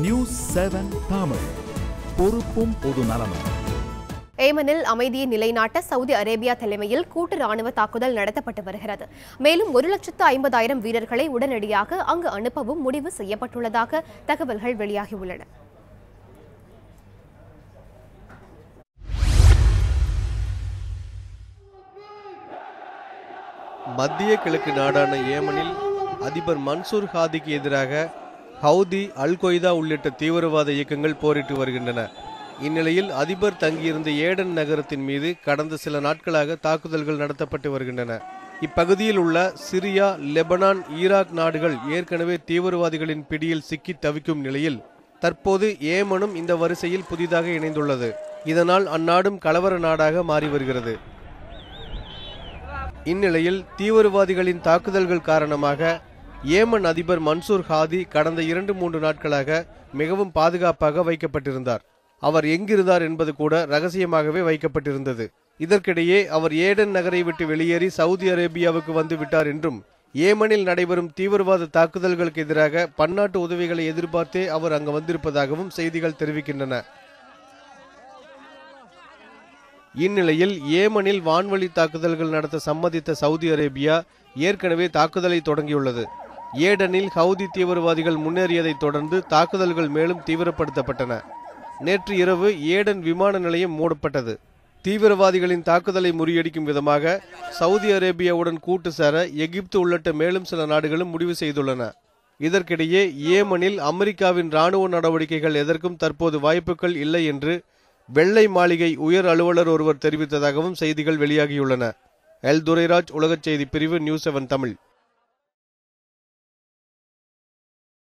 News 7 Tamil, பொறுப்பும் பொது நலமும். ஏமனில் அமைதியை நிலைநாட்ட சவுதி அரேபியா தலைமையில் கூட்டு ராணுவ தாக்குதல் நடத்தப்பட்டு வருகிறது. மேலும் 1,50,000 வீரர்களை உடனடியாக அங்கு அனுப்பவும் முடிவு செய்யப்பட்டுள்ளதாக தகவல்கள் வெளியாகியுள்ளன. மத்திய கிழக்கு நாடான ஏமனில் அதிபர் மன்சூர் ஹாதிக்கு எதிராக ஹவுதி, அல் கொய்தா உள்ளிட்ட தீவிரவாத இயக்கங்கள் போரிட்டு வருகின்றன. இந்நிலையில் அதிபர் தங்கியிருந்த ஏடன் நகரத்தின் மீது கடந்த சில நாட்களாக தாக்குதல்கள் நடத்தப்பட்டு வருகின்றன. இப்பகுதியில் உள்ள சிரியா, லெபனான், ஈராக் நாடுகள் ஏற்கனவே தீவிரவாதிகளின் பிடியில் சிக்கி தவிக்கும் நிலையில் தற்போது ஏமனும் இந்த வரிசையில் புதிதாக இணைந்துள்ளது. இதனால் அந்நாடும் கலவர நாடாக மாறி வருகிறது. இந்நிலையில் தீவிரவாதிகளின் தாக்குதல்கள் காரணமாக ஏமன் அதிபர் மன்சூர் ஹாதி கடந்த 2-3 நாட்களாக மிகவும் பாதுகாப்பாக வைக்கப்பட்டிருந்தார். அவர் எங்கிருந்தார் என்பது கூட ரகசியமாகவே வைக்கப்பட்டிருந்தது. இதற்கிடையே அவர் ஏடன் நகரை விட்டு வெளியேறி சவுதி அரேபியாவுக்கு வந்து விட்டார் என்றும், ஏமனில் நடைபெறும் தீவிரவாத தாக்குதல்களுக்கு எதிராக பன்னாட்டு உதவிகளை எதிர்பார்த்தே அவர் அங்கு வந்திருப்பதாகவும் செய்திகள் தெரிவிக்கின்றன. இந்நிலையில் ஏமனில் வான்வழி தாக்குதல்கள் நடத்த சம்மதித்த சவுதி அரேபியா ஏற்கனவே தாக்குதலை தொடங்கியுள்ளது. ஏடனில் ஹவுதி தீவிரவாதிகள் முன்னேறியதை தொடர்ந்து தாக்குதல்கள் மேலும் தீவிரப்படுத்தப்பட்டன. நேற்று இரவு ஏடன் விமான நிலையம் மூடப்பட்டது. தீவிரவாதிகளின் தாக்குதலை முறியடிக்கும் விதமாக சவுதி அரேபியாவுடன் கூட்டு சேர எகிப்து உள்ளிட்ட மேலும் சில நாடுகளும் முடிவு செய்துள்ளன. இதற்கிடையே ஏமனில் அமெரிக்காவின் ராணுவ நடவடிக்கைகள் எதற்கும் தற்போது வாய்ப்புகள் இல்லை என்று வெள்ளை மாளிகை உயர் அலுவலர் ஒருவர் தெரிவித்ததாகவும் செய்திகள் வெளியாகியுள்ளன. எல் துரைராஜ், உலகச் செய்தி பிரிவு, நியூஸ் 7 தமிழ்.